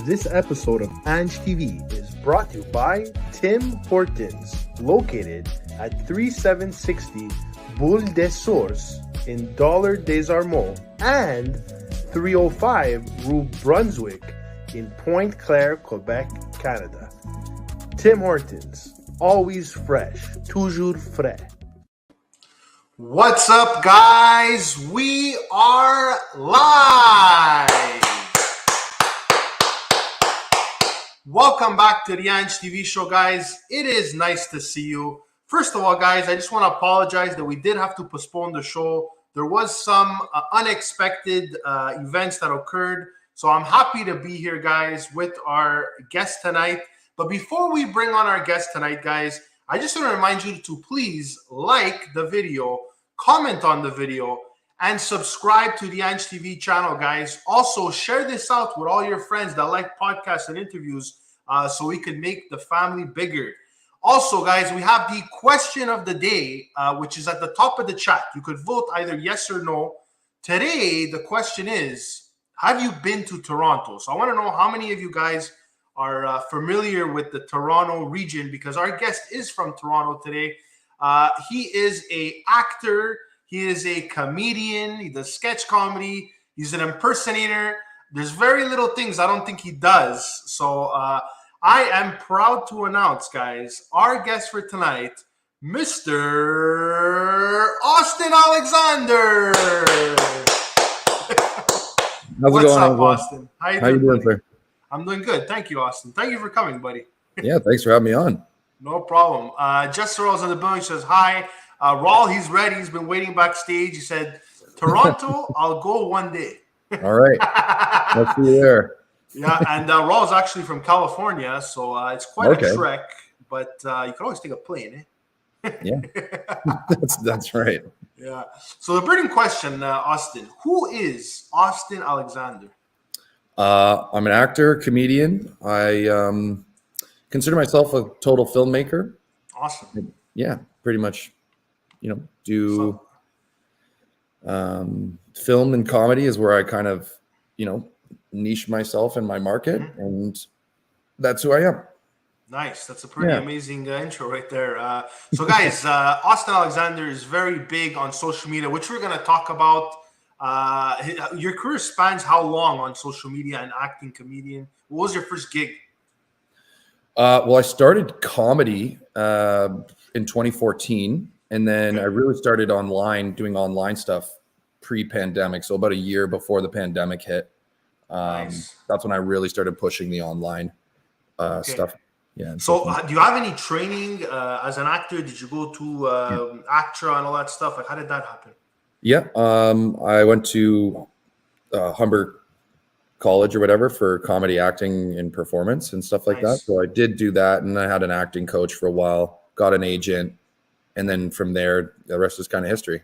This episode of Ange TV is brought to you by Tim Hortons, located at 3760 Boul in Dollard-Des-Ormeaux and 305 Rue Brunswick in Pointe-Claire, Quebec, Canada. Tim Hortons, always fresh, toujours frais. What's up, guys? We are live. Welcome back to the Ange TV show, guys. It is nice to see you. First of all, guys, I just want to apologize that we did have to postpone the show. There was some unexpected events that occurred. So I'm happy to be here, guys, with our guest tonight. But before we bring on our guest tonight, guys, I just want to remind you to please like the video, comment on the video, and subscribe to the Ange TV channel, guys. Also, share this out with all your friends that like podcasts and interviews so we can make the family bigger. Also, guys, we have the question of the day, which is at the top of the chat. You could vote either yes or no. Today, the question is, have you been to Toronto? So I want to know how many of you guys are familiar with the Toronto region, because our guest is from Toronto today. He is an actor. He is a comedian. He does sketch comedy. He's an impersonator. There's very little things I don't think he does. So I am proud to announce, guys, our guest for tonight, Mr. Austen Alexander. How's it going, Austin? How you doing, sir? I'm doing good. Thank you, Austin. Thank you for coming, buddy. Yeah, thanks for having me on. No problem. Jess Earl's in the building. He says hi. Raul, he's ready. He's been waiting backstage. He said, Toronto, I'll go one day. All right. I'll see you there. Yeah, and Raul's actually from California, so it's quite a trek, but you can always take a plane, eh? Yeah, that's right. Yeah. So the burning question, Austin, who is Austen Alexander? I'm an actor, comedian. I consider myself a total filmmaker. Awesome. Yeah, pretty much, do film and comedy is where I kind of, niche myself in my market, and that's who I am. Nice. That's a pretty amazing intro right there. So, guys, Austen Alexander is very big on social media, which we're going to talk about. Your career spans how long on social media and acting, comedian? What was your first gig? Well, I started comedy in 2014, and then I really started doing online stuff pre-pandemic. So about a year before the pandemic hit. Nice. That's when I really started pushing the online stuff. Yeah. So do you have any training as an actor? Did you go to ACTRA and all that stuff? Like, how did that happen? Yeah. I went to Humber College or whatever for comedy acting and performance and stuff like that. So I did do that, and I had an acting coach for a while, got an agent, and then from there, the rest is kind of history.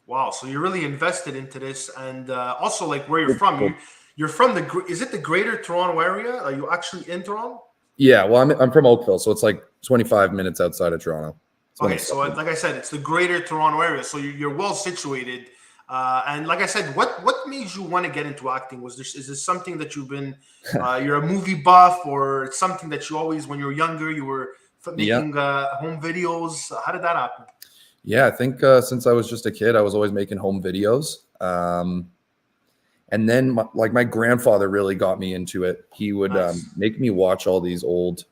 Wow. So you're really invested into this. And also, like, where you're from, you're from is it the greater Toronto area? Are you actually in Toronto? Yeah, well, I'm from Oakville, so it's like 25 minutes outside of Toronto. Okay, so like I said, it's the greater Toronto area, so you're well situated. And like I said, what made you want to get into acting? Is this something that you've been, you're a movie buff, or it's something that you always, when you were younger, you were making home videos? How did that happen? Yeah, I think since I was just a kid, I was always making home videos. And then my grandfather really got me into it. He would make me watch all these old,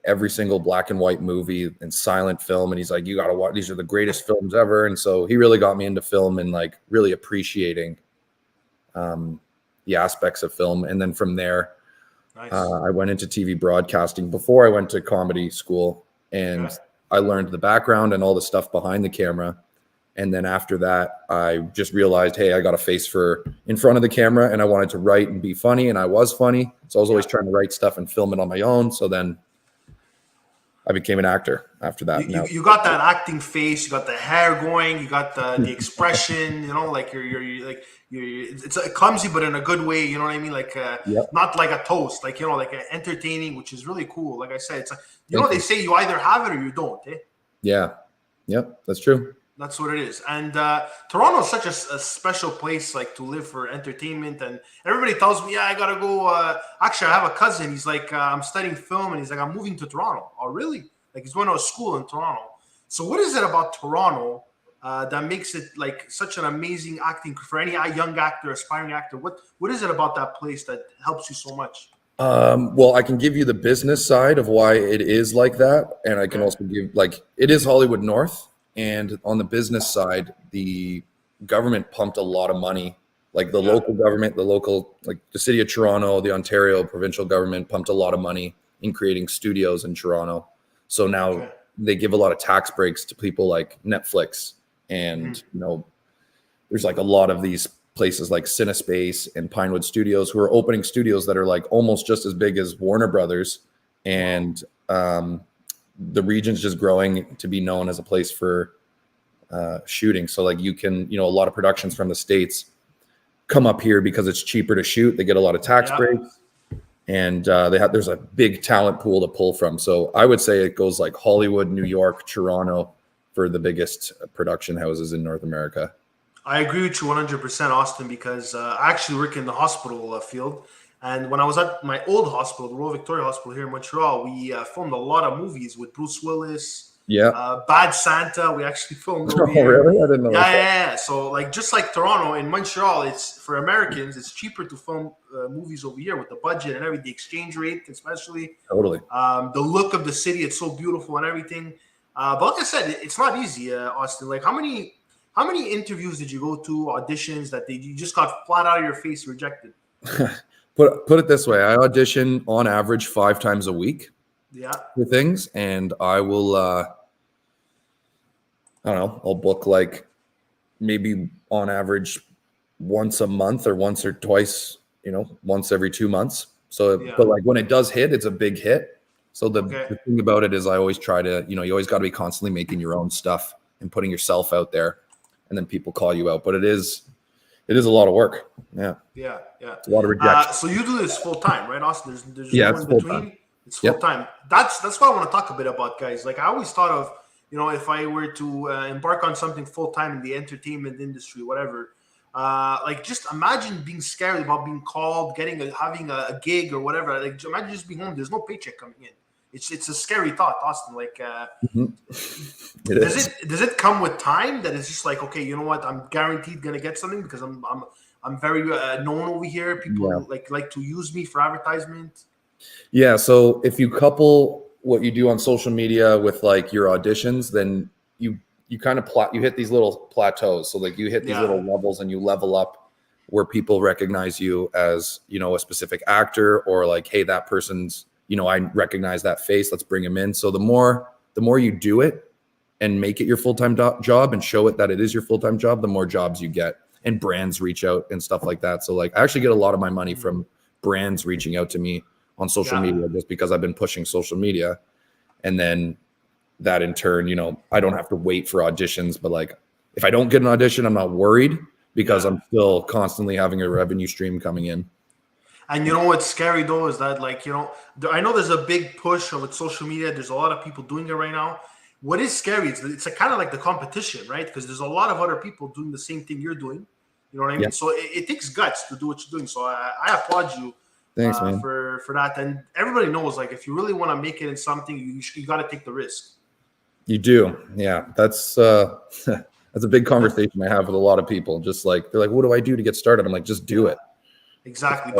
every single black and white movie and silent film. And he's like, you got to watch, these are the greatest films ever. And so he really got me into film and like really appreciating the aspects of film. And then from there, I went into TV broadcasting before I went to comedy school, and I learned the background and all the stuff behind the camera. And then after that, I just realized, hey, I got a face for in front of the camera, and I wanted to write and be funny, and I was funny. So I was always trying to write stuff and film it on my own. So then I became an actor after that. You got that acting face, you got the hair going, you got the expression, like you're it's clumsy, but in a good way. You know what I mean? Like not like a toast, like like entertaining, which is really cool. Like I said, it's like they say you either have it or you don't. Eh? Yeah. Yep, that's true. That's what it is. And Toronto is such a special place, like to live for entertainment. And everybody tells me, yeah, I gotta go. Actually, I have a cousin. He's like, I'm studying film, and he's like, I'm moving to Toronto. Oh, really? Like he's going to a school in Toronto. So what is it about Toronto that makes it like such an amazing acting for any young actor, aspiring actor? What is it about that place that helps you so much? Well, I can give you the business side of why it is like that, and I can also give it is Hollywood North. And on the business side, the government pumped a lot of money, like the local government, like the city of Toronto, the Ontario provincial government pumped a lot of money in creating studios in Toronto. So now they give a lot of tax breaks to people like Netflix. And, there's like a lot of these places like Cinespace and Pinewood Studios who are opening studios that are like almost just as big as Warner Brothers. And, the region's just growing to be known as a place for shooting. So like you can, a lot of productions from the States come up here because it's cheaper to shoot. They get a lot of tax breaks, and there's a big talent pool to pull from. So I would say it goes like Hollywood, New York, Toronto for the biggest production houses in North America. I agree with you 100%, Austin, because I actually work in the hospital field. And when I was at my old hospital, the Royal Victoria Hospital here in Montreal, we filmed a lot of movies with Bruce Willis. Bad Santa. We actually filmed over here. Really? I didn't know. Yeah. So like just like Toronto, in Montreal, it's for Americans. It's cheaper to film movies over here with the budget and everything, the exchange rate, especially. Totally. The look of the city, it's so beautiful and everything. But like I said, it's not easy, Austin. Like how many interviews did you go to, auditions that you just got flat out of your face rejected? Put it this way, I audition on average 5 times a week for things, and I will I don't know, I'll book like maybe on average once a month or once or twice, once every 2 months. So but like when it does hit, it's a big hit. So the thing about it is I always try to, you always got to be constantly making your own stuff and putting yourself out there, and then people call you out. But it is a lot of work. Yeah. It's a lot of rejection. So you do this full time, right, Austin? There's no in between. It's full time. That's what I want to talk a bit about, guys. Like I always thought of, if I were to embark on something full time in the entertainment industry, whatever. Like just imagine being scared about being called, having a gig or whatever. Like imagine just being home. There's no paycheck coming in. It's a scary thought, Austin. Like, does it come with time that it's just like, okay, you know what? I'm guaranteed gonna get something because I'm very known over here. People like to use me for advertisement. Yeah. So if you couple what you do on social media with like your auditions, then you kind of you hit these little plateaus. So like you hit these little levels and you level up where people recognize you as, a specific actor, or like, hey, that person's, I recognize that face. Let's bring him in. So the more you do it and make it your full-time job and show it that it is your full-time job, the more jobs you get, and brands reach out and stuff like that. So like I actually get a lot of my money from brands reaching out to me on social media, just because I've been pushing social media. And then that in turn, I don't have to wait for auditions, but like if I don't get an audition, I'm not worried because I'm still constantly having a revenue stream coming in. And what's scary though is that I know there's a big push with social media. There's a lot of people doing it right now. What is scary? It's kind of like the competition, right? Because there's a lot of other people doing the same thing you're doing. You know what I mean? So it takes guts to do what you're doing. So I applaud you. Thanks, man. For that. And everybody knows, like, if you really want to make it in something, you got to take the risk. You do. Yeah. That's a big conversation I have with a lot of people. Just like, they're like, what do I do to get started? I'm like, just do it. Exactly.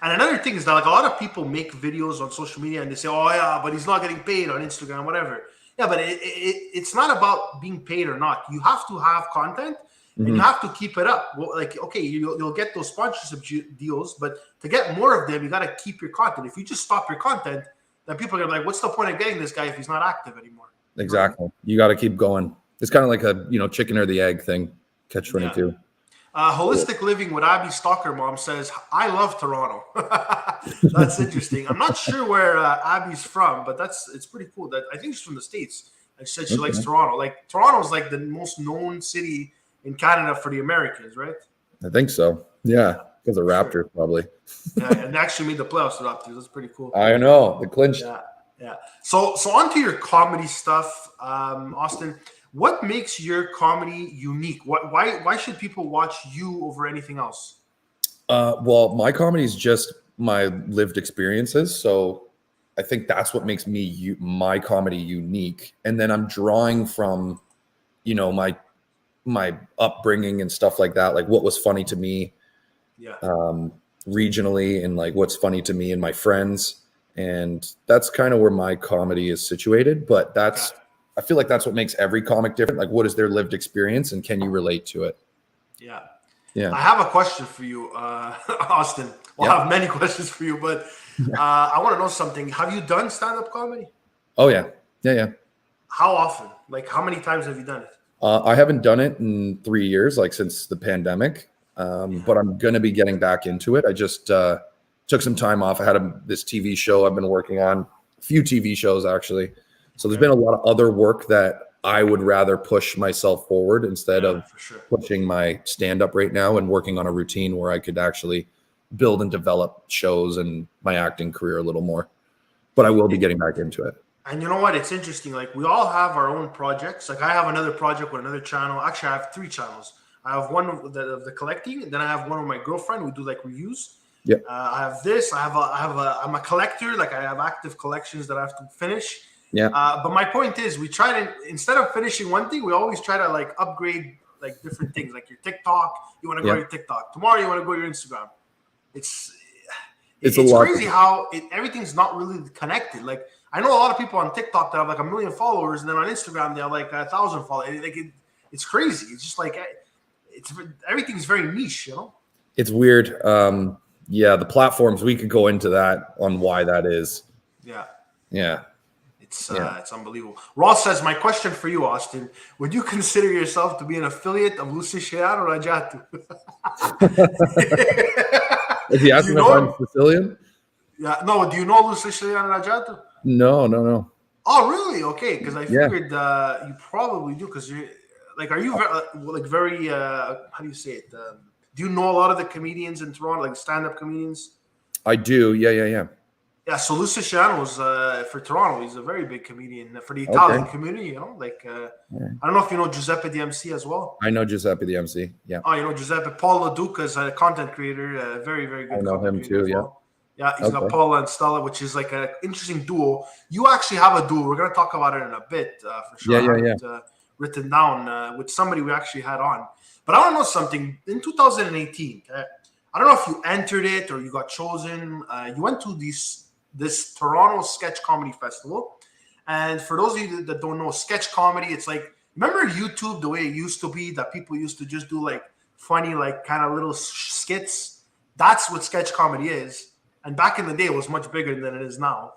And another thing is that like a lot of people make videos on social media and they say, oh yeah, but he's not getting paid on Instagram, whatever. Yeah, but it's not about being paid or not. You have to have content and you have to keep it up. Well, like, okay, you'll get those sponsorship deals, but to get more of them, you got to keep your content. If you just stop your content, then people are gonna be like, what's the point of getting this guy if he's not active anymore? Exactly. You got to keep going. It's kind of like a, chicken or the egg thing. Catch 22. Yeah. Holistic Living with Abby Stalker Mom says, I love Toronto. That's interesting. I'm not sure where Abby's from, but it's pretty cool. That I think she's from the States. And she said she likes Toronto. Like Toronto's like the most known city in Canada for the Americans, right? I think so. Yeah, because of Raptors probably. Yeah, and they actually made the playoffs to Raptors. That's pretty cool. I know, the clinch. Yeah. So on to your comedy stuff, Austin. What makes your comedy unique? Why should people watch you over anything else? Well, my comedy is just my lived experiences, so I think that's what makes my comedy unique. And then I'm drawing from, my upbringing and stuff like that, like what was funny to me, Yeah. regionally, and like what's funny to me and my friends, and that's kind of where my comedy is situated. But I feel like that's what makes every comic different. Like, what is their lived experience, and can you relate to it? Yeah. Yeah. I have a question for you, Austen. Well, I have many questions for you, but I want to know something. Have you done stand-up comedy? Oh yeah. Yeah. How often? Like, how many times have you done it? I haven't done it in 3 years, like since the pandemic. But I'm going to be getting back into it. I just took some time off. I had this TV show I've been working on, a few TV shows actually. So there's been a lot of other work that I would rather push myself forward instead of pushing my stand-up right now, and working on a routine where I could actually build and develop shows and my acting career a little more. But I will be getting back into it. And you know what? It's interesting. Like, we all have our own projects. Like, I have another project with another channel. Actually, I have 3 channels. I have one of the collecting, and then I have one with my girlfriend. We do like reviews. Yeah. I have this. I'm a collector. Like, I have active collections that I have to finish. Yeah. But my point is, we try to, instead of finishing one thing, we always try to like upgrade like different things. Like your TikTok, you want to go to your TikTok. Tomorrow, you want to go to your Instagram. It's crazy how everything's not really connected. Like, I know a lot of people on TikTok that have like 1 million followers, and then on Instagram they have like 1,000 followers. Like, it's crazy. It's just like everything's very niche, you know. It's weird. Yeah, the platforms, we could go into that on why that is. Yeah. It's unbelievable. Ross says, my question for you, Austen, would you consider yourself to be an affiliate of Lucy Siciliano Rajatu? Is he asking if I'm Sicilian? Yeah, no. Do you know Lucy Siciliano Rajatu? No. Oh, really? Okay, because I figured you probably do. Because you like, are you very how do you say it? Do you know a lot of the comedians in Toronto, like stand-up comedians? I do. Yeah. Yeah, so Lucy Siciliano was for Toronto. He's a very big comedian for the Italian community. You know, like I don't know if you know Giuseppe the MC as well. I know Giuseppe the MC. Yeah. Oh, you know Giuseppe. Paul LaDuca is a content creator, very very good. I know him too. Yeah. Well. Yeah, he's got Paula and Stella, which is like an interesting duo. You actually have a duo. We're gonna talk about it in a bit for sure. Yeah. Written down with somebody we actually had on. But I want to know something. In 2018, I don't know if you entered it or you got chosen. You went to this Toronto Sketch Comedy Festival. And for those of you that don't know, sketch comedy, it's like, remember YouTube, the way it used to be, that people used to just do like funny, like kind of little skits? That's what sketch comedy is. And back in the day, it was much bigger than it is now,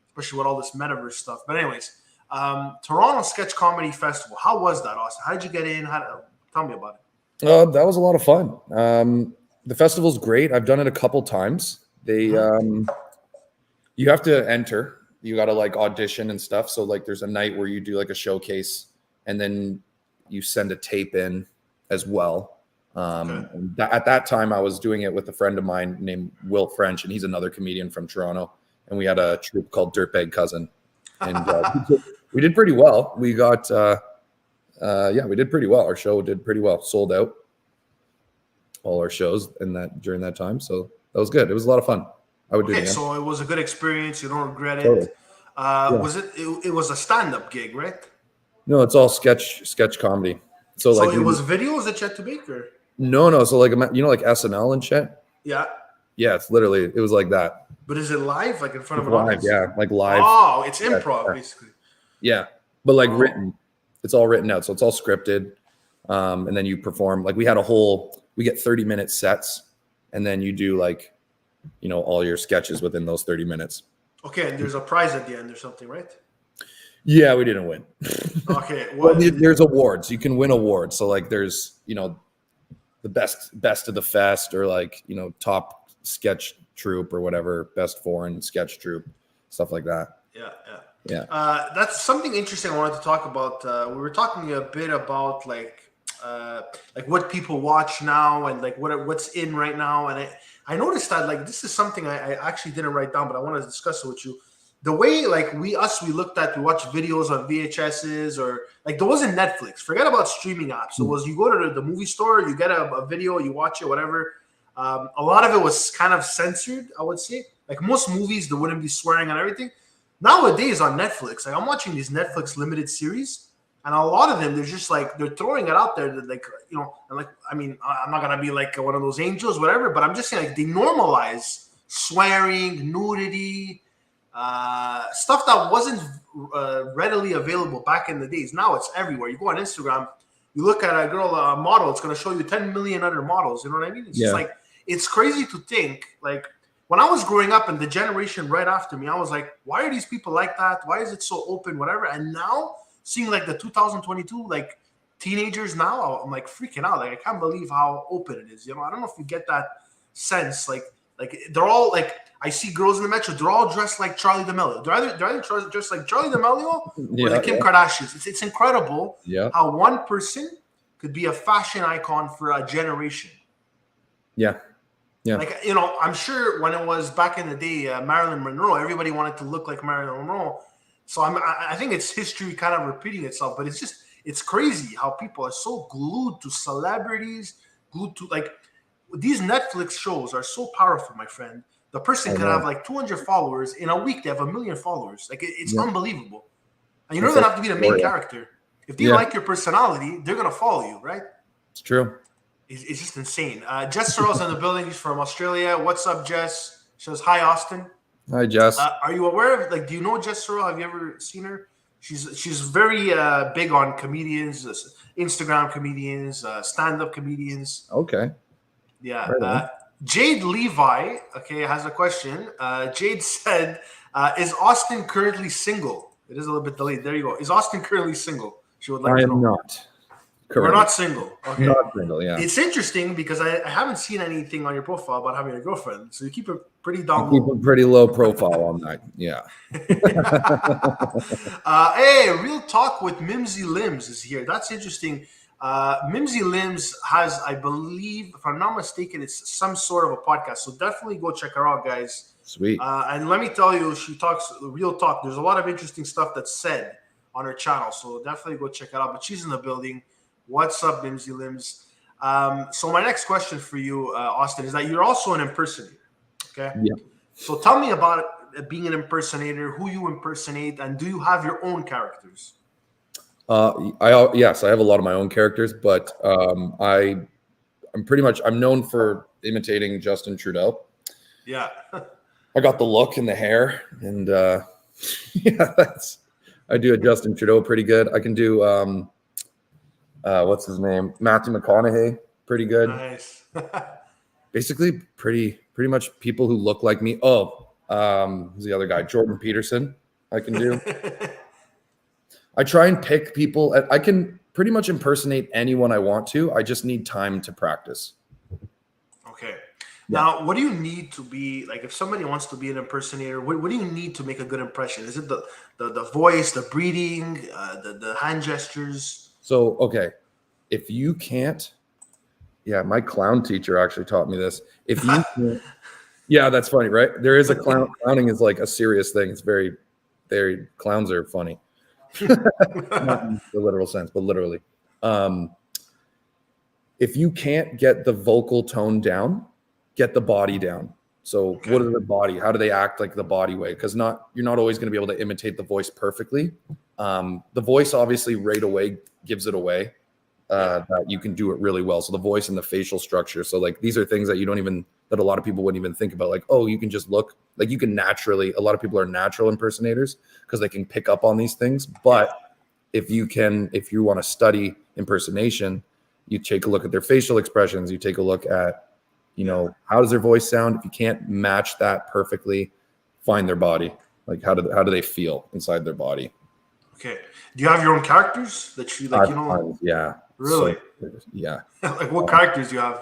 especially with all this metaverse stuff. But anyways, Toronto Sketch Comedy Festival. How was that, Austen? How did you get in? Tell me about it. That was a lot of fun. The festival's great. I've done it a couple times. You have to enter. You got to like audition and stuff. So like there's a night where you do like a showcase, and then you send a tape in as well. At that time, I was doing it with a friend of mine named Will French, and he's another comedian from Toronto. And we had a troupe called Dirtbag Cousin, and we did pretty well. We got, we did pretty well. Our show did pretty well, sold out all our shows during that time. So that was good. It was a lot of fun. I would do it again. So it was a good experience. You don't regret it. Totally. Was it was a stand-up gig, right? No, it's all sketch comedy. So like it was videos that you had to make, or? No. So like, you know, like SNL and shit. Yeah. Yeah, it was like that. But is it live, like in front of an audience? Yeah, like live. Oh, it's improv, basically. Yeah, but like written. It's all written out, so it's all scripted. And then you perform. Like we get 30-minute sets, and then you do like, you know, all your sketches within those 30 minutes. Okay, and there's a prize at the end or something, right? Yeah, we didn't win. Okay. Well, there's awards. You can win awards. So like there's, you know, the best of the fest, or like, you know, top sketch troupe or whatever, best foreign sketch troupe, stuff like that. Yeah. That's something interesting I wanted to talk about. We were talking a bit about like what people watch now and like what's in right now. And I noticed that like this is something I actually didn't write down, but I want to discuss it with you. the way like we watch videos on VHSs, or like there wasn't Netflix. Forget about streaming apps. It was you go to the movie store, you get a video, you watch it, whatever. A lot of it was kind of censored, I would say. Like most movies, there wouldn't be swearing and everything. Nowadays on Netflix, like I'm watching these Netflix limited series, and a lot of them they're just like they're throwing it out there that, like, you know, and like I mean I'm not gonna be like one of those angels, whatever, but I'm just saying like they normalize swearing, nudity. Stuff that wasn't readily available back in the days. Now it's everywhere. You go on Instagram, you look at a girl, a model, it's going to show you 10 million other models. You know what I mean? It's just like, it's crazy to think. Like when I was growing up and the generation right after me, I was like, why are these people like that? Why is it so open, whatever? And now seeing like the 2022, like teenagers now, I'm like freaking out. Like I can't believe how open it is. You know, I don't know if you get that sense. Like they're all like, I see girls in the metro. They're all dressed like Charlie D'Amelio. They're either dressed like Charlie D'Amelio or like Kim Kardashian. It's incredible how one person could be a fashion icon for a generation. Yeah. Like, you know, I'm sure when it was back in the day, Marilyn Monroe, everybody wanted to look like Marilyn Monroe. So I think it's history kind of repeating itself. But it's crazy how people are so glued to celebrities, glued to like these Netflix shows are so powerful, my friend. The person could have like 200 followers. In a week, they have 1 million followers. Like it's unbelievable. And you don't even have to be the main character. If they like your personality, they're gonna follow you, right? It's true. It's just insane. Jess Sorrell's in the building. He's from Australia. What's up, Jess? She says hi, Austen. Hi, Jess. Are you aware of do you know Jess Sorrell? Have you ever seen her? She's very big on comedians, Instagram comedians, stand-up comedians. Okay. Yeah. Right Jade Levi, has a question. Jade said, is Austen currently single? It is a little bit delayed. There you go. Is Austen currently single? She would like to know. I am not. We're not single. Okay. Not single, yeah. It's interesting because I haven't seen anything on your profile about having a girlfriend. So you keep it pretty down low. Keep a pretty low profile on that. Yeah. Hey, Real Talk with Mimsy Limbs is here. That's interesting. Mimsy Limbs has, I believe, if I'm not mistaken, it's some sort of a podcast. So definitely go check her out, guys. Sweet. And let me tell you, she talks real talk. There's a lot of interesting stuff that's said on her channel. So definitely go check it out. But she's in the building. What's up, Mimsy Limbs? So my next question for you, Austen, is that you're also an impersonator. Okay. Yeah. So tell me about being an impersonator, who you impersonate, and do you have your own characters? Yes, I have a lot of my own characters, but I'm known for imitating Justin Trudeau. Yeah. I got the look and the hair, and I do a Justin Trudeau pretty good. I can do what's his name? Matthew McConaughey, pretty good. Nice. Basically pretty much people who look like me. Who's the other guy? Jordan Peterson. I can do. I try and pick people. I can pretty much impersonate anyone I want to. I just need time to practice. Okay. Now, what do you need to be, like, if somebody wants to be an impersonator, what do you need to make a good impression? Is it the voice, the breathing, the hand gestures? So, okay. If you can't, my clown teacher actually taught me this. If you can't, yeah, that's funny, right? There is a clown. Clowning is like a serious thing. It's very, clowns are funny. Not in the literal sense, but literally. If you can't get the vocal tone down, get the body down. So what is the body? How do they act like the body way? Because you're not always going to be able to imitate the voice perfectly. The voice obviously right away gives it away that you can do it really well. So the voice and the facial structure. So like these are things that that a lot of people wouldn't even think about. Like, oh, you can just look like you can naturally. A lot of people are natural impersonators because they can pick up on these things. But if you want to study impersonation, you take a look at their facial expressions. You take a look at how does their voice sound? If you can't match that perfectly, find their body. Like how do they feel inside their body? Okay. Do you have your own characters that you like? Yeah. Really? So, yeah. Like what characters do you have?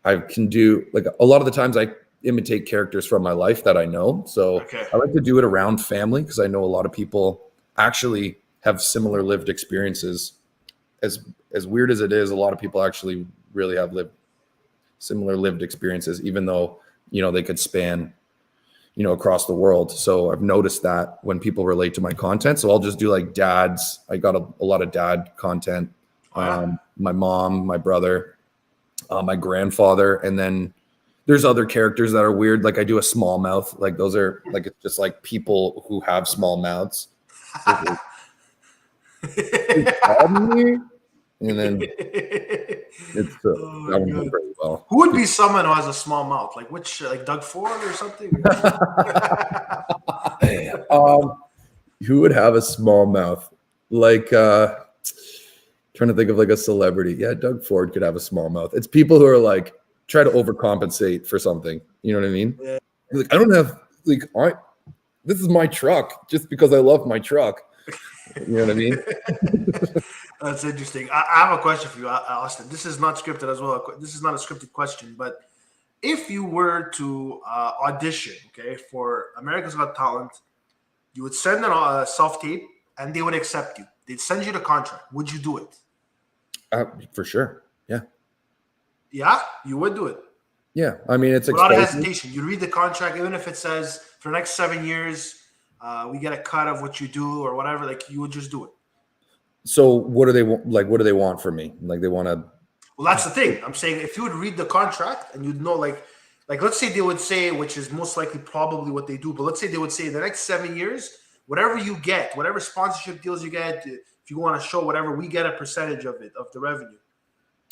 I can do like a lot of the times I imitate characters from my life that I know. So I like to do it around family because I know a lot of people actually have similar lived experiences. As weird as it is, a lot of people actually really have lived similar lived experiences, even though, they could span, across the world. So I've noticed that when people relate to my content. So I'll just do like dads. I got a lot of dad content. My mom, my brother, my grandfather, and then there's other characters that are weird. Like I do a small mouth. Like those are like, it's just like people who have small mouths. And then it's that one goes very well. Who would be someone who has a small mouth? Like which, like Doug Ford or something? Who would have a small mouth? Like trying to think of like a celebrity. Yeah, Doug Ford could have a small mouth. It's people who are like try to overcompensate for something. You know what I mean? Yeah. Like I don't have like this is my truck just because I love my truck. You know what I mean? That's interesting. I have a question for you, Austen. This is not scripted as well. This is not a scripted question, but if you were to audition, okay, for America's Got Talent, you would send a self-tape and they would accept you. They'd send you the contract. Would you do it? For sure. Yeah. Yeah? You would do it? Yeah. I mean, it's without hesitation. You read the contract, even if it says for the next 7 years, we get a cut of what you do or whatever, like you would just do it. So what do they want? Like, what do they want from me? Like they want to. Well, that's the thing. I'm saying if you would read the contract and you'd know, like let's say they would say, which is most likely probably what they do, but let's say they would say the next 7 years, whatever you get, whatever sponsorship deals you get, if you go on a show, whatever, we get a percentage of it, of the revenue.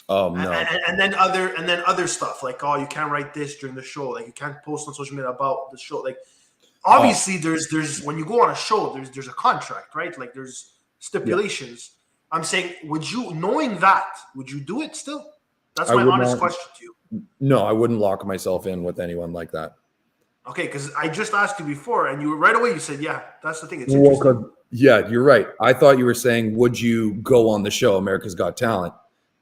Oh no! And then other stuff like, oh, you can't write this during the show, like you can't post on social media about the show, like. Obviously, there's when you go on a show, there's a contract, right? Like there's stipulations. Yeah. I'm saying, would you, knowing that, would you do it still? That's my honest question to you. No, I wouldn't lock myself in with anyone like that. Okay, because I just asked you before, and you right away you said, yeah, that's the thing. It's interesting. Yeah, you're right. I thought you were saying, would you go on the show, America's Got Talent?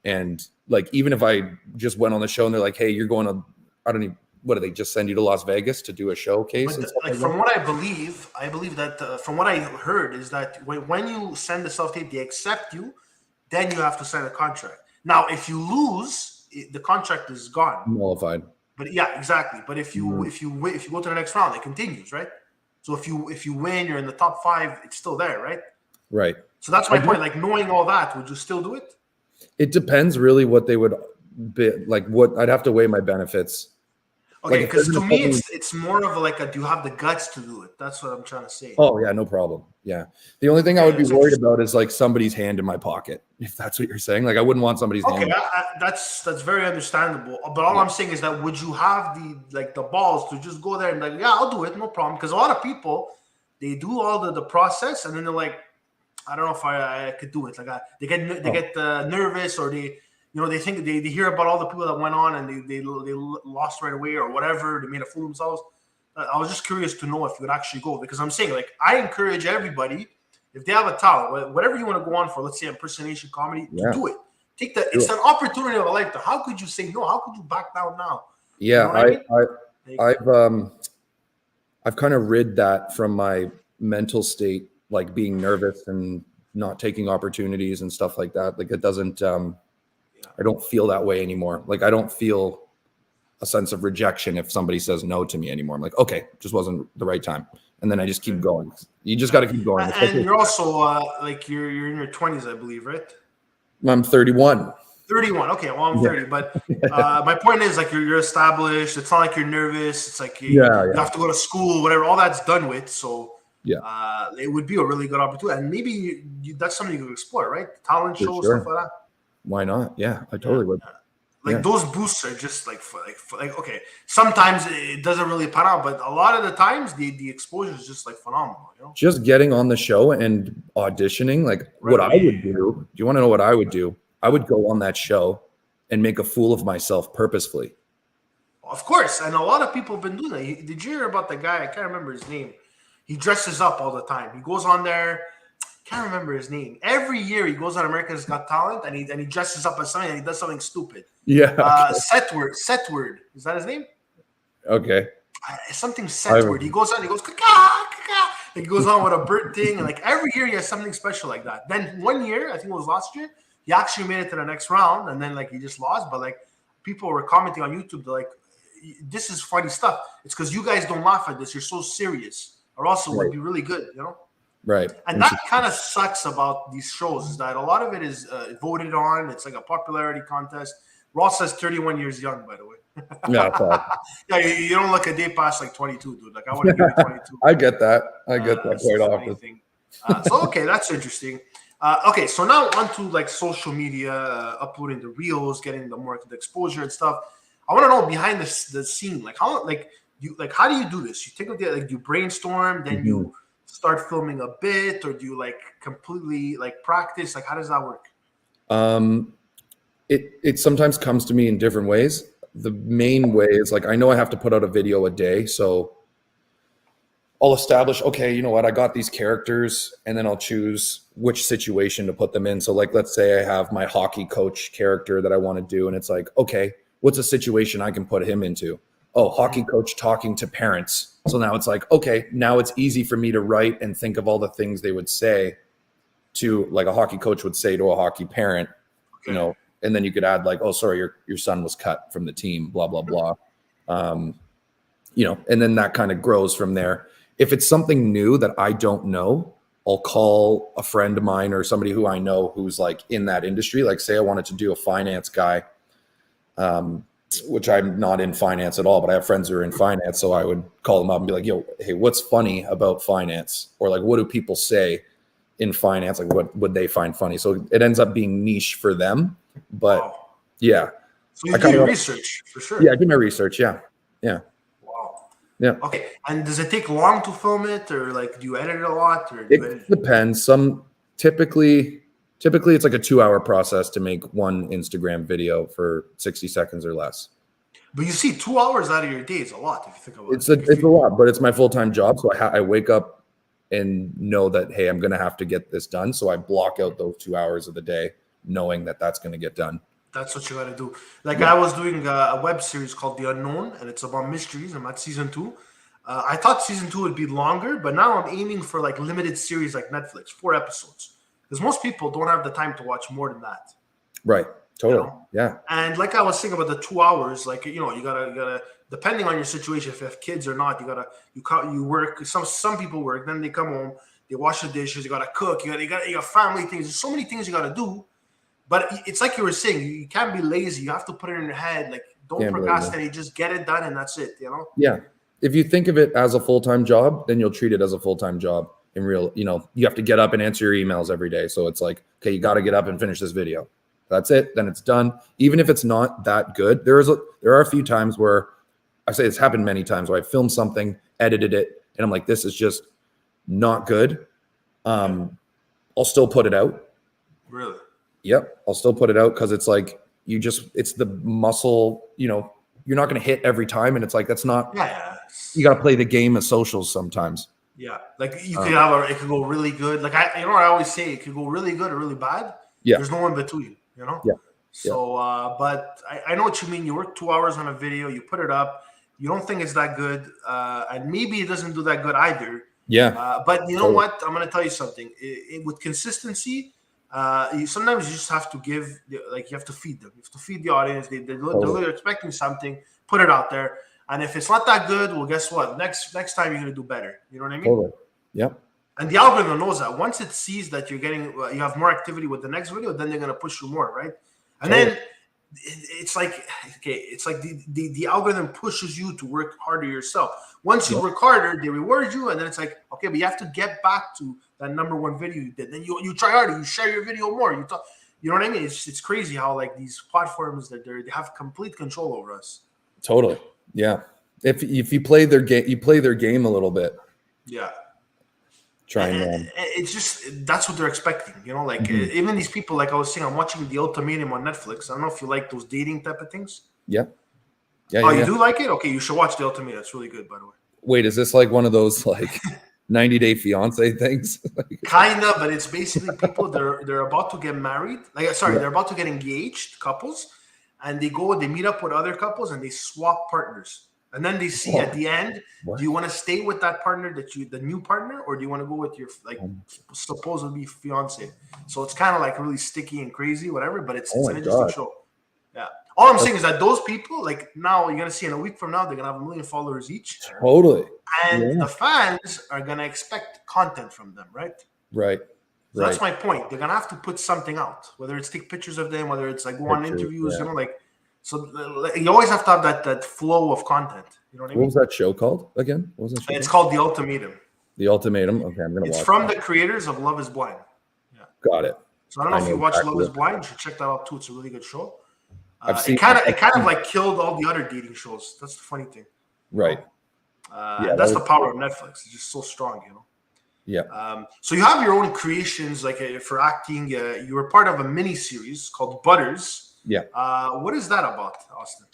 And like, even if I just went on the show and they're like, hey, you're going to, I don't even. What do they just send you to Las Vegas to do a showcase? Like from what I believe that from what I heard is that when you send the self-tape, they accept you, then you have to sign a contract. Now, if you lose, the contract is gone, nullified. But yeah, exactly. But if you go to the next round, it continues, right? So if you win, you're in the top 5. It's still there, right? Right. So that's my point. Like knowing all that, would you still do it? It depends really what they would be like. What I'd have to weigh my benefits. Okay, because to me, it's more of like do you have the guts to do it? That's what I'm trying to say. Oh, yeah, no problem. Yeah. The only thing I would be worried about is like somebody's hand in my pocket, if that's what you're saying. Like I wouldn't want somebody's hand. Okay, that's very understandable. But all I'm saying is that would you have the balls to just go there and like, yeah, I'll do it, no problem. Because a lot of people, they do all the process and then they're like, I don't know if I could do it. Like they get nervous or they. They think they hear about all the people that went on and they lost right away or whatever. They made a fool of themselves. I was just curious to know if you would actually go because I'm saying like I encourage everybody if they have a talent, whatever you want to go on for, let's say impersonation comedy, to do it. It's an opportunity of a lifetime. How could you say no? How could you back down now? Yeah, I've kind of rid that from my mental state, like being nervous and not taking opportunities and stuff like that. Like it doesn't. I don't feel that way anymore. Like I don't feel a sense of rejection if somebody says no to me anymore. I'm like, okay, just wasn't the right time. And then I just keep going. You just got to keep going. And you're also like you're in your 20s, I believe, right? I'm 31. 31. Okay, well, I'm 30. But my point is like you're established. It's not like you're nervous. It's like you have to go to school, whatever. All that's done with. So it would be a really good opportunity. And maybe that's something you could explore, right? Talent shows, stuff like that. Why not? Yeah, I totally would. Like those boosts are just like okay. Sometimes it doesn't really pan out, but a lot of the times the exposure is just like phenomenal. Just getting on the show and auditioning, like what I would do. Do you want to know what I would do? I would go on that show and make a fool of myself purposefully. Of course, and a lot of people have been doing that. Did you hear about the guy? I can't remember his name. He dresses up all the time. He goes on there. Can't remember his name. Every year he goes on America's Got Talent and he dresses up as something and he does something stupid. Yeah. Setward. Is that his name? Okay. Something Setward. He goes on. He goes caca. He goes on with a bird thing and like every year he has something special like that. Then one year, I think it was last year, he actually made it to the next round and then like he just lost. But like people were commenting on YouTube, they're like, this is funny stuff. It's because you guys don't laugh at this. You're so serious, or else it would be really good, you know? Right. And that kind of sucks about these shows is that a lot of it is voted on. It's like a popularity contest. Ross says 31 years young, by the way. Yeah. Yeah, you don't look a day past like 22, dude. Like I want to give you 22. I get that. I get that quite often. So okay, that's interesting. Okay, so now on to like social media, uploading the reels, getting the more the exposure and stuff. I want to know behind the scene, like how do you do this? You take a day, like you brainstorm, then you start filming a bit, or do you like completely like practice? Like how does that work? It sometimes comes to me in different ways. The main way is like I know I have to put out a video a day, so I'll establish, okay, you know what, I got these characters, and then I'll choose which situation to put them in. So like, let's say I have my hockey coach character that I want to do, and it's like, okay, what's a situation I can put him into? Oh, hockey coach talking to parents. So now it's like, okay, now it's easy for me to write and think of all the things they would say to, like a hockey coach would say to a hockey parent, you know, and then you could add like, oh, sorry, your son was cut from the team, blah, blah, blah. You know, and then that kind of grows from there. If it's something new that I don't know, I'll call a friend of mine or somebody who I know who's like in that industry. Like say I wanted to do a finance guy, which I'm not in finance at all, but I have friends who are in finance. So I would call them up and be like, yo, hey, what's funny about finance? Or like, what do people say in finance? Like what would they find funny? So it ends up being niche for them, but yeah. So you do your research for sure. Yeah, I do my research. Yeah. Yeah. Yeah. Okay. And does it take long to film it, or like do you edit it a lot? Or it depends. Some typically it's like a 2-hour process to make one Instagram video for 60 seconds or less. But you see, 2 hours out of your day is a lot if you think about it. It's a lot, but it's my full-time job. So I wake up and know that, hey, I'm going to have to get this done. So I block out those 2 hours of the day knowing that that's going to get done. That's what you got to do. Like I was doing a web series called The Unknown, and it's about mysteries. I'm at season 2. I thought season 2 would be longer, but now I'm aiming for like limited series like Netflix, 4 episodes. Because most people don't have the time to watch more than that. Right. Totally. You know? Yeah. And like I was saying about the 2 hours, like, you know, you gotta, depending on your situation, if you have kids or not, you work. Some people work, then they come home, they wash the dishes, you gotta cook, you got family things. There's so many things you gotta do. But it's like you were saying, you can't be lazy. You have to put it in your head. Like, don't procrastinate. Just get it done, and that's it. You know? Yeah. If you think of it as a full-time job, then you'll treat it as a full-time job. In real, you know, you have to get up and answer your emails every day. So it's like, okay, you got to get up and finish this video. That's it. Then it's done. Even if it's not that good, there are a few times where I say it's happened many times where I filmed something, edited it, and I'm like, this is just not good. I'll still put it out. Really? Yep. I'll still put it out because it's like it's the muscle, you know, you're not going to hit every time. And it's like, that's not, you got to play the game of socials sometimes. Yeah. Like you could it could go really good. Like I always say it could go really good or really bad. Yeah. There's no in between, you know? Yeah. So, but I know what you mean. You work 2 hours on a video, you put it up, you don't think it's that good. And maybe it doesn't do that good either. Yeah. But you know what? I'm going to tell you something. With consistency, sometimes you just have to you have to feed them. You have to feed the audience. They're expecting something. Put it out there. And if it's not that good, well, guess what? Next time you're gonna do better. You know what I mean? Totally. Yep. And the algorithm knows that. Once it sees that you're getting, you have more activity with the next video, then they're gonna push you more, right? And then it's like, okay, it's like the algorithm pushes you to work harder yourself. Once you work harder, they reward you, and then it's like, okay, but you have to get back to that number one video you did. Then you try harder, you share your video more, you talk. You know what I mean? It's crazy how like these platforms they have complete control over us. Totally. Yeah. If you play their game, you play their game a little bit. Yeah. And it's just that's what they're expecting, you know. Like even these people, like I was saying, I'm watching The Ultimatum on Netflix. I don't know if you like those dating type of things. Yeah. Yeah. Oh, you do like it? Okay, you should watch The Ultimatum. It's really good, by the way. Wait, is this like one of those like 90-day fiance things? Kinda, but it's basically people they're about to get married. They're about to get engaged, couples, and they meet up with other couples and they swap partners. And then they see at the end, do you want to stay with that partner the new partner, or do you want to go with your supposedly fiance? So it's kind of like really sticky and crazy, whatever. But it's an interesting show. Yeah. All I'm saying is that those people, like now, you're gonna see in a week from now, they're gonna have 1 million followers each, Totally. and the fans are gonna expect content from them, right? Right. So that's my point. They're gonna have to put something out, whether it's take pictures of them, whether it's like go on interviews, you know, like. So you always have to have that flow of content. You know what I mean? What was that show called again? What was that show It's called The Ultimatum. The Ultimatum. Okay, I'm gonna watch. It's from the creators of Love Is Blind. Yeah. Got it. So I don't know if you watch Love Is Blind. You should check that out too. It's a really good show. I've seen it kind of like killed all the other dating shows. That's the funny thing. Right. That's the power of Netflix. It's just so strong, you know. Yeah. So you have your own creations, like for acting. You were part of a mini series called Butters. Yeah. What is that about, Austen?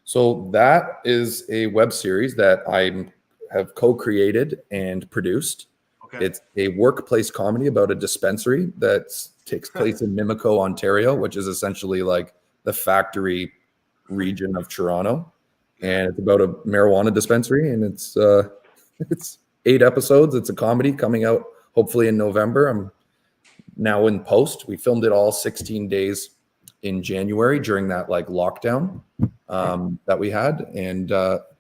So that is a web series that I have co-created and produced. Okay. It's a workplace comedy about a dispensary that takes place in Mimico, Ontario, which is essentially like the factory region of Toronto. And it's about a marijuana dispensary, and it's 8 episodes. It's a comedy coming out hopefully in November. I'm now in post. We filmed it all 16 days in January during that like lockdown that we had. And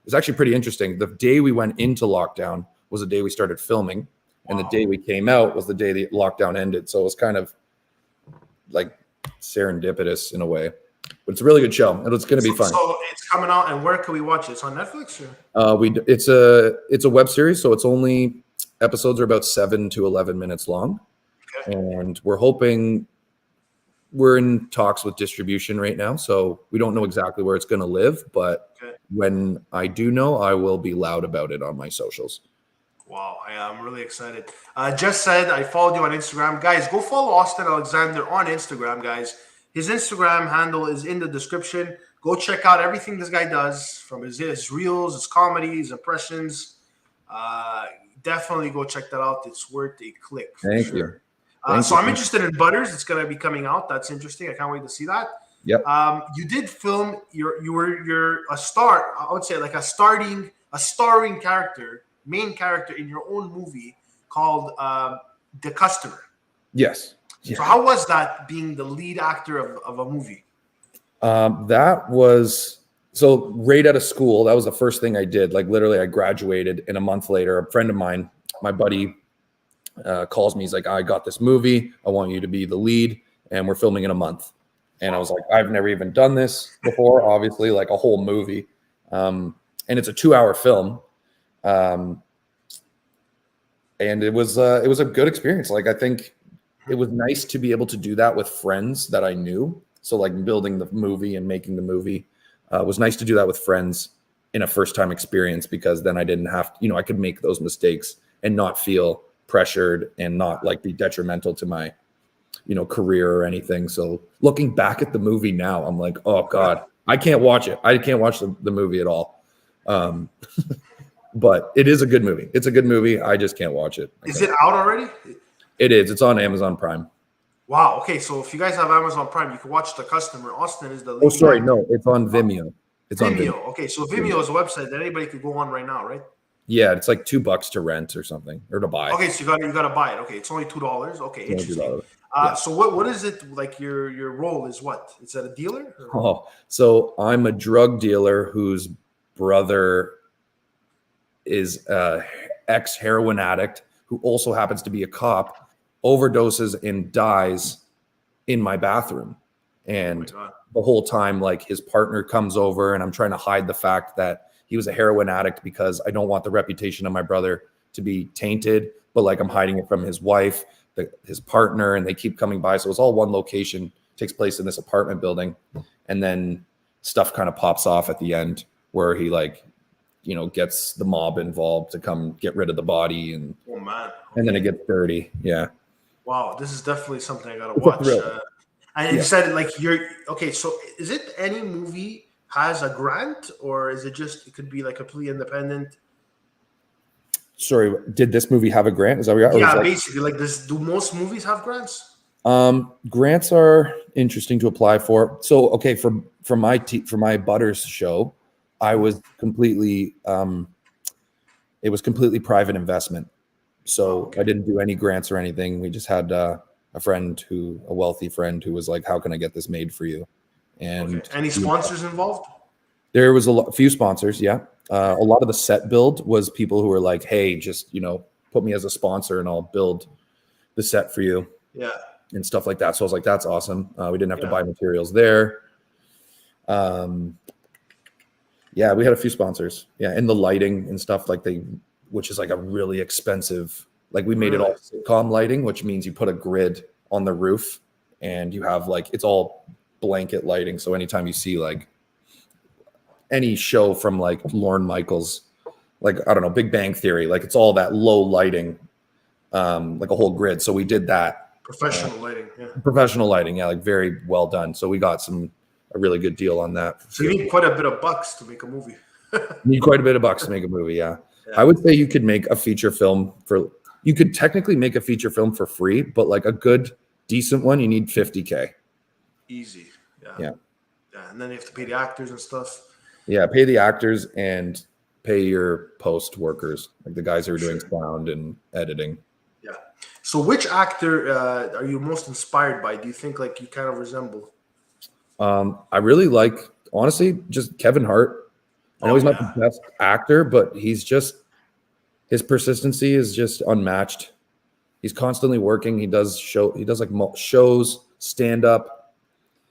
it's actually pretty interesting. The day we went into lockdown was the day we started filming. And the day we came out was the day the lockdown ended. So it was kind of like serendipitous in a way. But it's a really good show. And it's going to be fun. So it's coming out, and where can we watch it? It's on Netflix? Or? It's a web series, so it's only episodes are about 7 to 11 minutes long. Okay. And we're in talks with distribution right now, so we don't know exactly where it's going to live, but when I do know, I will be loud about it on my socials. Wow, I'm really excited. Just said I followed you on Instagram. Guys, go follow Austen Alexander on Instagram, guys. His Instagram handle is in the description. Go check out everything this guy does, from his reels, his comedy, his impressions. Definitely go check that out. It's worth a click. Thank you. So I'm interested in Butters. It's going to be coming out. That's interesting. I can't wait to see that. Yep. You did film. You're a star. I would say like a starring character, main character in your own movie called The Customer. Yes. So how was that being the lead actor of a movie? That was so right out of school. That was the first thing I did. Like literally, I graduated, and a month later, a friend of mine, my buddy, calls me. He's like, I got this movie. I want you to be the lead, and we're filming in a month. And I was like, I've never even done this before, obviously, like a whole movie. And it's a 2-hour film. And it was a good experience. Like, I think it was nice to be able to do that with friends that I knew. So like building the movie and making the movie was nice to do that with friends in a first time experience, because then I didn't have to, I could make those mistakes and not feel pressured and not like be detrimental to my, career or anything. So looking back at the movie now, I'm like, oh God, I can't watch it. I can't watch the movie at all. But it is a good movie. It's a good movie. I just can't watch it. Is it out already? It is. It's on Amazon Prime. Wow. Okay. So if you guys have Amazon Prime, you can watch The Customer. Austen is the lead. Oh, sorry. No, it's on Vimeo. It's on Vimeo. Okay. So Vimeo is a website that anybody could go on right now, right? Yeah. It's like $2 to rent or something, or to buy. Okay. So you got to buy it. Okay. It's only $2. Okay. Interesting. $2. Yeah. So what is it like? Your role is what? Is that a dealer? Oh, so I'm a drug dealer whose brother is a ex-heroin addict who also happens to be a cop, overdoses and dies in my bathroom. And the whole time, like, his partner comes over, and I'm trying to hide the fact that he was a heroin addict because I don't want the reputation of my brother to be tainted, but like I'm hiding it from his wife, his partner, and they keep coming by. So it's all one location, takes place in this apartment building. And then stuff kind of pops off at the end where he gets the mob involved to come get rid of the body. And and then it gets dirty. Yeah. Wow. This is definitely something I got to watch. And you said okay. So is it any movie has a grant, or is it could be like completely independent? Sorry, did this movie have a grant? Is that what you're Yeah, basically like this. Do most movies have grants? Grants are interesting to apply for. So, okay, for my Butters show, I was completely, it was completely private investment. So I didn't do any grants or anything. We just had a wealthy friend who was like, how can I get this made for you? And Any sponsors involved? There was a few sponsors. Yeah. A lot of the set build was people who were like, hey, just, put me as a sponsor and I'll build the set for you. Yeah. And stuff like that. So I was like, that's awesome. We didn't have to buy materials there. Yeah, we had a few sponsors. Yeah. And the lighting and stuff which is like a really expensive, like we made it all sitcom lighting, which means you put a grid on the roof and you have it's all blanket lighting. So anytime you see any show from Lorne Michaels, I don't know, Big Bang Theory, it's all that low lighting, like a whole grid. So we did that. Professional lighting. Yeah. Professional lighting. Yeah. Very well done. So we got a really good deal on that. So you need quite a bit of bucks to make a movie. Need quite a bit of bucks to make a movie. Yeah. I would say you could make a feature film you could technically make a feature film for free, but a good, decent one, you need $50K. Easy. Yeah. And then you have to pay the actors and stuff. Yeah. Pay the actors and pay your post workers, the guys who are doing sound and editing. Yeah. So which actor are you most inspired by? Do you think you kind of resemble? I really honestly, just Kevin Hart. I know he's not the best actor, but his persistency is just unmatched. He's constantly working. He does shows, stand up.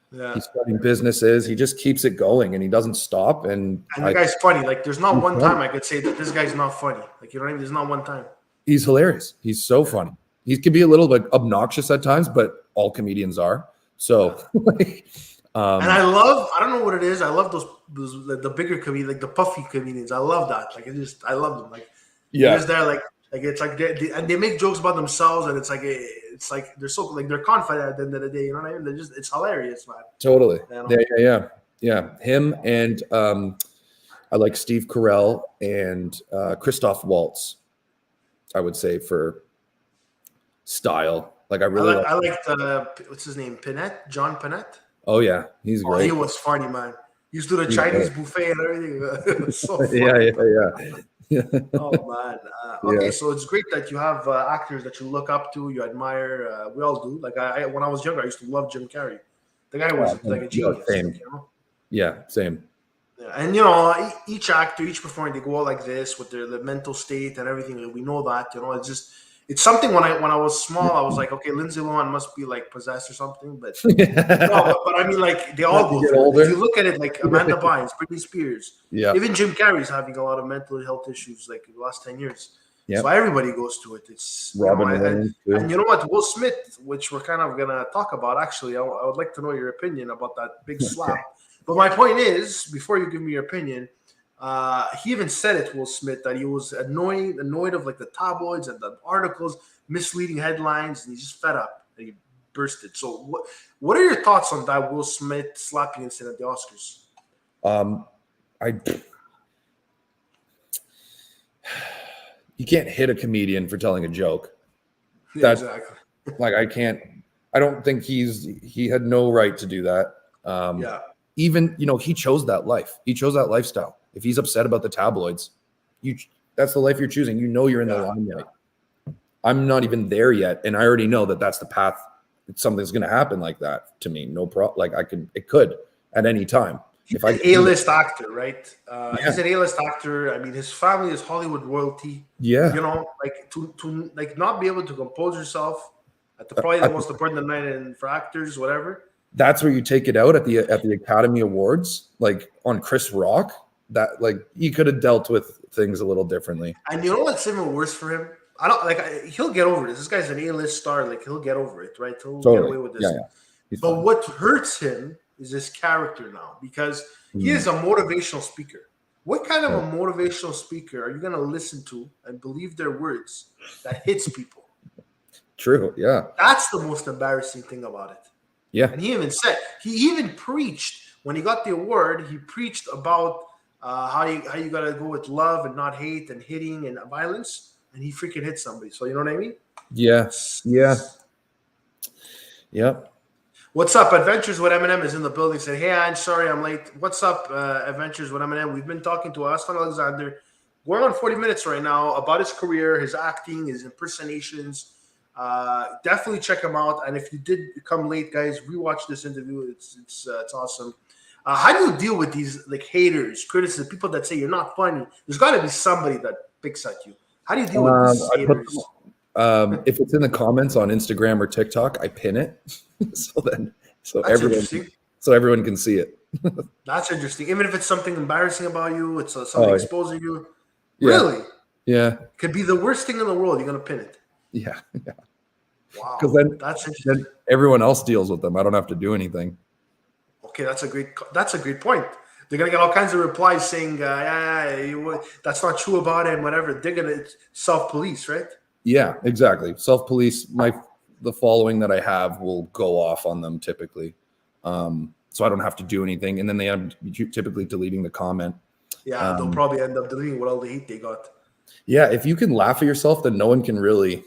Yeah. He's starting businesses. He just keeps it going and he doesn't stop. And the guy's funny. There's not one time I could say that this guy's not funny. You know what I mean? There's not one time. He's hilarious. He's so funny. He can be a little bit obnoxious at times, but all comedians are. So and I don't know what it is. I love those the bigger comedians, the puffy comedians. I love that. I love them. They're just there, it's and they make jokes about themselves, and it's they're so they're confident at the end of the day. You know what I mean? It's hilarious, man. Totally. Yeah. Him and I like Steve Carell and Christoph Waltz. I would say for style. I like what's his name? John Pinette. Oh yeah, he's great. He was funny, man. He used to do the Chinese buffet and everything. It was so funny. Yeah. Oh man. Okay, so it's great that you have actors that you look up to, you admire. We all do. When I was younger, I used to love Jim Carrey. The guy was a genius. Same. Yeah, same. Yeah, and each actor, each performer, they go out like this with their mental state and everything. We know that. It's something when I was small, I was like, okay, Lindsay Lohan must be possessed or something. But but I mean, they all go through it. If you look at it, Amanda Bynes, Britney Spears, even Jim Carrey's having a lot of mental health issues in the last 10 years. Yep. So everybody goes through it. It's Robin and you know what, Will Smith, which we're kind of gonna talk about. Actually, I would like to know your opinion about that big slap. But my point is, before you give me your opinion. He even said it, Will Smith, that he was annoyed of the tabloids and the articles, misleading headlines, and he's just fed up and he bursted. So what are your thoughts on that Will Smith slapping incident at the Oscars? You can't hit a comedian for telling a joke. Yeah, exactly. I don't think he had no right to do that. Even, he chose that life. He chose that lifestyle. If he's upset about the tabloids, that's the life you're choosing. You're in the limelight. I'm not even there yet, and I already know that that's the path. Something's going to happen like that to me. No problem. It could at any time. He's an A-list actor, right? He's an A-list actor. I mean, his family is Hollywood royalty. Yeah. To not be able to compose yourself at probably the most important night for actors, whatever. That's where you take it out at the Academy Awards, on Chris Rock. That he could have dealt with things a little differently. And you know what's even worse for him? I don't he'll get over this. This guy's an A-list star. He'll get over it, right? He'll get away with this. Yeah. But what hurts him is his character now, because he is a motivational speaker. What kind of a motivational speaker are you going to listen to and believe their words that hits people? True. Yeah. That's the most embarrassing thing about it. Yeah. And he even preached when he got the award. He preached about how you gotta go with love and not hate and hitting and violence, and he freaking hit somebody. So you know what I mean? Yeah. What's up? Adventures with Eminem is in the building. Said, hey, Ange, sorry I'm late. What's up, Adventures with Eminem? We've been talking to Austen Alexander. We're on 40 minutes right now about his career, his acting, his impersonations. Definitely check him out. And if you did come late, guys, rewatch this interview. It's awesome. How do you deal with these like haters, criticism, people that say you're not funny? There's got to be somebody that picks at you. How do you deal with these haters? If it's in the comments on Instagram or TikTok, I pin it so everyone can see it. That's interesting. Even if it's something embarrassing about you, it's something exposing you. Yeah. Really? Yeah. Could be the worst thing in the world. You're gonna pin it. Yeah. Wow. Because then that's interesting. Then everyone else deals with them. I don't have to do anything. Okay, that's a great point. They're gonna get all kinds of replies saying, that's not true about it and whatever. They're gonna self-police, right? Yeah, exactly. Self-police. The following that I have will go off on them typically, so I don't have to do anything. And then they end typically deleting the comment. Yeah, they'll probably end up deleting with all the hate they got. Yeah, if you can laugh at yourself, then no one can really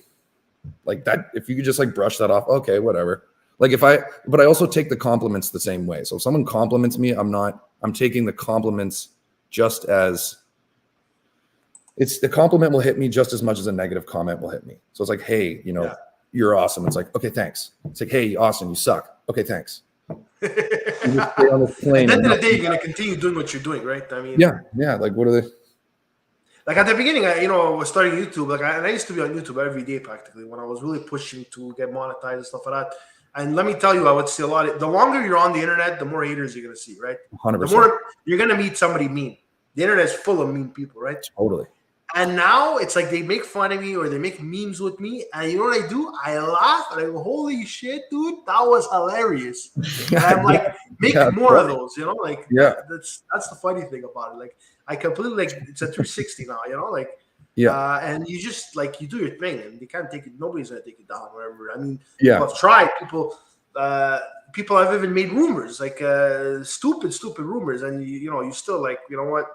like that. If you could just like brush that off, okay, whatever. Like but I also take the compliments the same way. So if someone compliments me, I'm taking the compliments just as the compliment will hit me just as much as a negative comment will hit me. So it's like, hey, you're awesome. It's like, okay, thanks. It's like, hey, Austen, you suck. Okay, thanks. You just stay on this plane. At the end of the day, you're gonna continue doing what you're doing, right? I mean, yeah. Like, what are they? Like at the beginning, I was starting YouTube. And I used to be on YouTube every day practically when I was really pushing to get monetized and stuff like that. And let me tell you, I would see a lot of the longer you're on the internet, the more haters you're gonna see, right? 100%. The more you're gonna meet somebody mean. The internet is full of mean people, right? Totally. And now it's like they make fun of me or they make memes with me, and you know what I do? I laugh and I go, "Holy shit, dude, that was hilarious!" And I'm like, make more of those, Like, that's the funny thing about it. Like, I completely like it's a 360 now, like. Yeah, and you just like you do your thing, and they can't take it. Nobody's gonna take it down, whatever. I mean, people have tried. People have even made rumors, like stupid rumors, and you still like, you know what?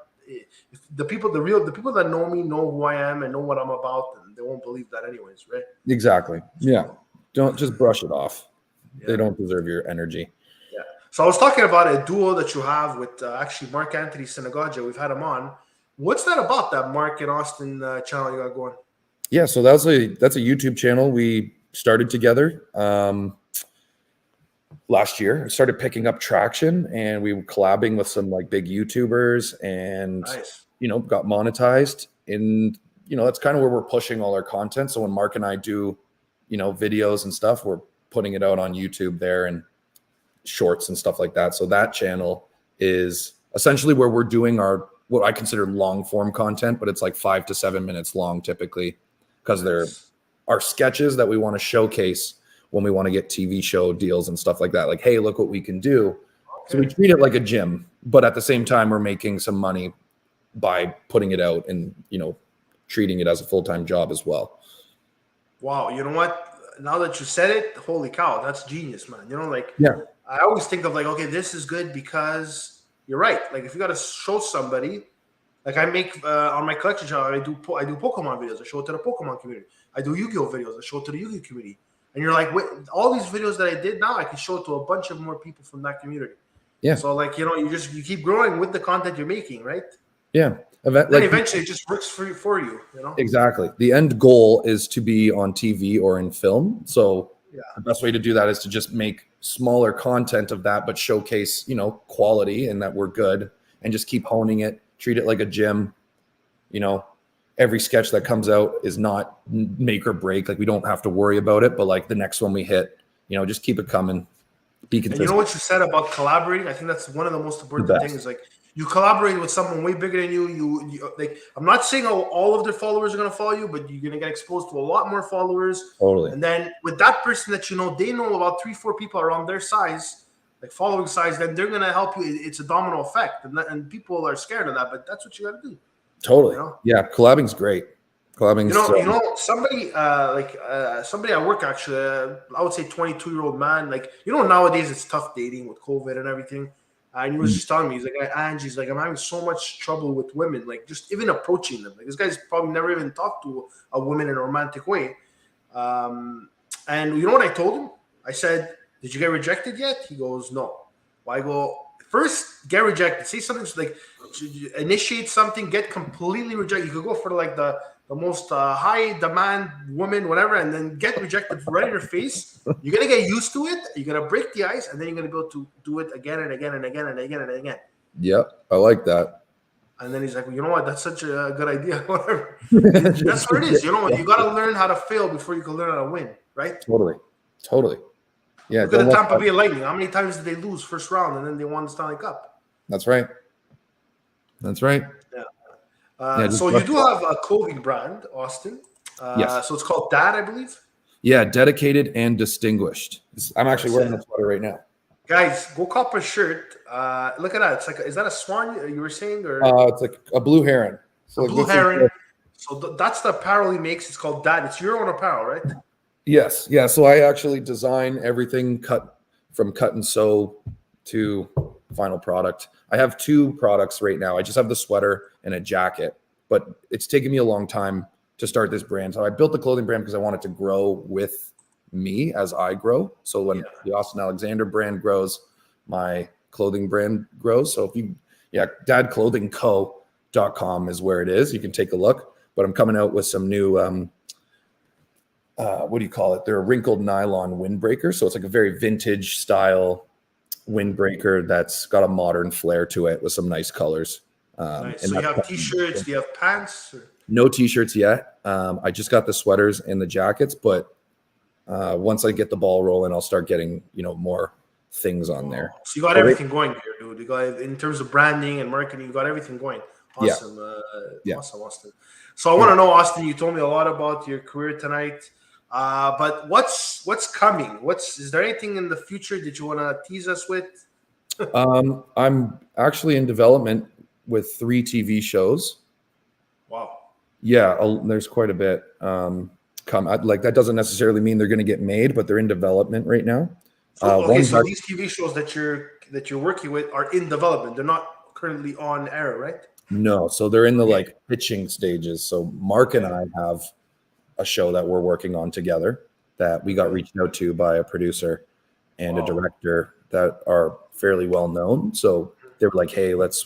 The people that know me know who I am and know what I'm about, and they won't believe that anyways, right? Exactly. Yeah. Don't just brush it off. Yeah. They don't deserve your energy. Yeah. So I was talking about a duo that you have with actually marc-anthony Synagogue. We've had him on. What's that about, that Mark and Austen channel you got going? Yeah, so that's a YouTube channel we started together last year. It started picking up traction, and we were collabing with some like big YouTubers, and got monetized. And that's kind of where we're pushing all our content. So when Mark and I do, videos and stuff, we're putting it out on YouTube there and shorts and stuff like that. So that channel is essentially where we're doing what I consider long form content, but it's like 5 to 7 minutes long typically, because they're our sketches that we want to showcase when we want to get TV show deals and stuff like that. Like, hey, look what we can do. Okay. So we treat it like a gym, but at the same time, we're making some money by putting it out and, treating it as a full-time job as well. Wow. You know what? Now that you said it, holy cow, that's genius, man. I always think of like, okay, this is good because you're right. Like, if you got to show somebody, like I make on my collection channel, I do Pokemon videos. I show it to the Pokemon community. I do Yu-Gi-Oh videos. I show it to the Yu-Gi-Oh community. And you're like, wait, all these videos that I did now, I can show it to a bunch of more people from that community. Yeah. So like, you keep growing with the content you're making, right? Yeah. Eventually it just works for you. Exactly. The end goal is to be on TV or in film. So the best way to do that is to just make smaller content of that, but showcase, quality and that we're good, and just keep honing it, treat it like a gym. Every sketch that comes out is not make or break. Like, we don't have to worry about it, but like the next one we hit, just keep it coming. Be consistent. And you know what you said about collaborating? I think that's one of the most important things. Like, you collaborate with someone way bigger than you. You like, I'm not saying all of their followers are going to follow you, but you're going to get exposed to a lot more followers. Totally. And then with that person that they know about 3-4 people around their size, like following size, then they're going to help you. It's a domino effect, and people are scared of that, but that's what you got to do. Totally. Yeah, collabing's great. Collabing's somebody at work, actually, I would say 22-year-old man. Like, nowadays it's tough dating with COVID and everything. And he was just telling me, he's like, Ange, he's like, I'm having so much trouble with women, like just even approaching them. Like, this guy's probably never even talked to a woman in a romantic way. And you know what I told him? I said, did you get rejected yet? He goes, no. Well, I go, first, get rejected. Say something like, initiate something, get completely rejected. You could go for like the the most high demand woman, whatever, and then get rejected right in your face. You're gonna get used to it. You're gonna break the ice, and then you're gonna go to do it again and again and again and again and again. Yep, I like that. And then he's like, well, you know what? That's such a good idea. Whatever. That's what it is. You know what? You got to learn how to fail before you can learn how to win, right? Totally. Yeah. Look at the Tampa Bay Lightning. How many times did they lose first round and then they won the Stanley Cup? That's right. Yeah. So you do have a clothing brand, Austen. Yes. So it's called Dad, I believe. Yeah, dedicated and distinguished. I'm actually wearing that sweater right now. Guys, go cop a shirt. Look at that. It's like, is that a swan you were saying? Or it's like a blue heron. So blue heron. So that's the apparel he makes. It's called Dad. It's your own apparel, right? Yes. Yeah. So I actually design everything cut and sew to final product. I have 2 products right now. I just have the sweater and a jacket, but it's taken me a long time to start this brand. So I built the clothing brand because I wanted to grow with me as I grow. So when the Austen Alexander brand grows, my clothing brand grows. So if you, dadclothingco.com is where it is. You can take a look, but I'm coming out with some new, what do you call it? They're a wrinkled nylon windbreaker. So it's like a very vintage style windbreaker that's got a modern flair to it with some nice colors. Nice. So you have t-shirts, do you have pants? Or? No t-shirts yet. I just got the sweaters and the jackets, but once I get the ball rolling, I'll start getting, more things on there. So you got everything going here, dude. You got, in terms of branding and marketing, you got everything going. Awesome. Awesome, Austen. So I want to know, Austen, you told me a lot about your career tonight. But what's coming? Is there anything in the future that you want to tease us with? I'm actually in development with 3 TV shows. Wow. Yeah, there's quite a bit. That doesn't necessarily mean they're going to get made, but they're in development right now. So these TV shows that you're working with are in development. They're not currently on air, right? No, so they're in the pitching stages. So Mark and I have a show that we're working on together that we got reached out to by a producer and a director that are fairly well known. So they were like, hey, what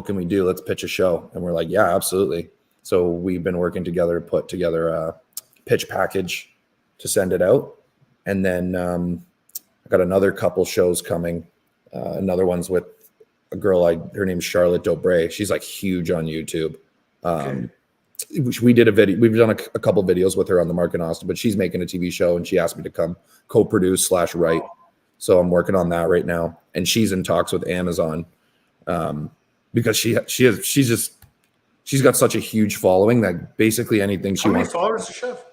can we do? Let's pitch a show. And we're like, yeah, absolutely. So we've been working together to put together a pitch package to send it out. And then I got another couple shows coming. Another one's with a girl, her name's Charlotte Dobré. She's like huge on YouTube. We did a video. We've done a couple videos with her on the Mark and Austen, but she's making a TV show and she asked me to come co-produce / write. So I'm working on that right now. And she's in talks with Amazon because she's got such a huge following that basically anything she wants. How many followers does she have?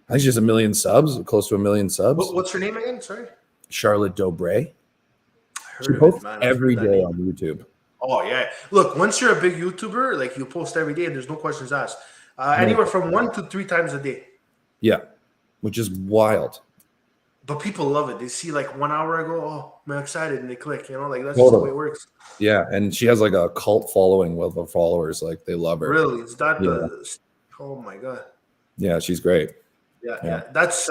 I think she's 1 million subs, close to 1 million subs. What's her name again? Sorry. Charlotte Dobré. She posts every day on YouTube. Oh yeah. Look, once you're a big YouTuber, like you post every day and there's no questions asked. Anywhere from 1 to 3 times a day. Yeah. Which is wild. But people love it. They see like 1 hour ago, oh, I'm excited, and they click, that's just the way it works. Yeah, and she has like a cult following with her followers. Like they love her. Really? Is that oh my God. Yeah, she's great. Yeah. That's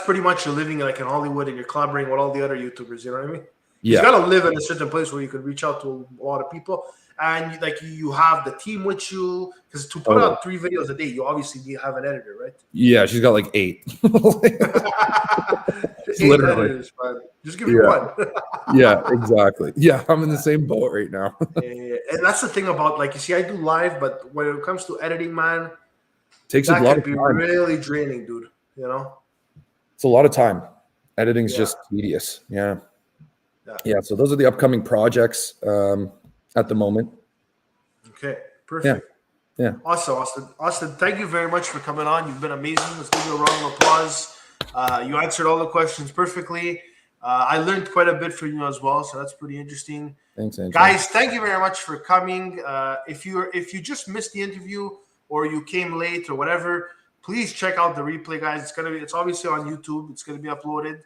pretty much you're living like in Hollywood and you're collaborating with all the other YouTubers, you know what I mean? Yeah. You gotta live in a certain place where you could reach out to a lot of people. And like you have the team with you, because to put out 3 videos a day, you obviously need to have an editor, right? Yeah, she's got like 8. 8 literally. editors, man. Just give me one. Yeah, exactly. Yeah, I'm in the same boat right now. And that's the thing about I do live, but when it comes to editing, man, takes a lot of time. Really draining, dude. It's a lot of time. Editing's just tedious. Yeah. So those are the upcoming projects at the moment. Okay, perfect. Yeah. Awesome, Austen. Austen, thank you very much for coming on. You've been amazing. Let's give you a round of applause. You answered all the questions perfectly. I learned quite a bit from you as well, so that's pretty interesting. Thanks, Ange. Guys, thank you very much for coming. If you just missed the interview or you came late or whatever, please check out the replay, guys. It's obviously on YouTube. It's gonna be uploaded.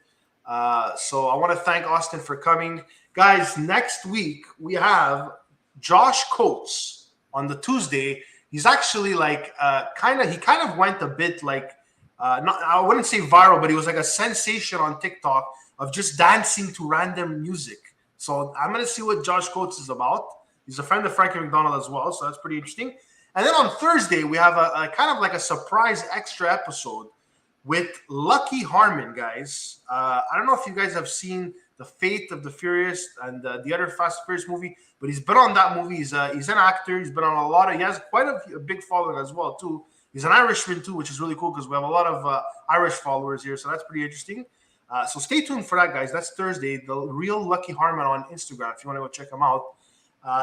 So I want to thank Austen for coming. Guys, next week we have Josh Coates on the Tuesday. He's actually he kind of went a bit I wouldn't say viral, but he was like a sensation on TikTok of just dancing to random music. So I'm going to see what Josh Coates is about. He's a friend of Frankie McDonald as well, so that's pretty interesting. And then on Thursday, we have a kind of like a surprise extra episode with Lucky Harmon, guys. I don't know if you guys have seen The Fate of the Furious and the other Fast and Furious movie, but he's been on that movie. He's an actor. He's been on a lot of. He has quite a big following as well too. He's an Irishman too, which is really cool because we have a lot of Irish followers here, so that's pretty interesting. So stay tuned for that, guys. That's Thursday. The real Lucky Harmon on Instagram if you want to go check him out.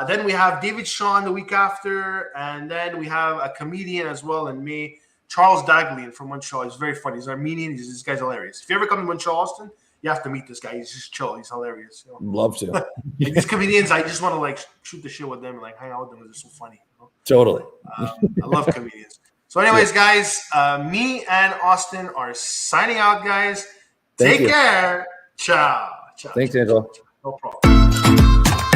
Then we have David Sean the week after, and then we have a comedian as well in May, Charles Daglian from Montreal. He's very funny. He's Armenian. This guy's hilarious. If you ever come to Montreal, Austen, you have to meet this guy. He's just chill. He's hilarious. You know? Love to. Like these comedians, I just want to like shoot the shit with them and like hang out with them. They're so funny. You know? Totally. I love comedians. So anyways, guys, me and Austen are signing out, guys. Take care. Ciao. Ciao. Thanks, Angela. No problem.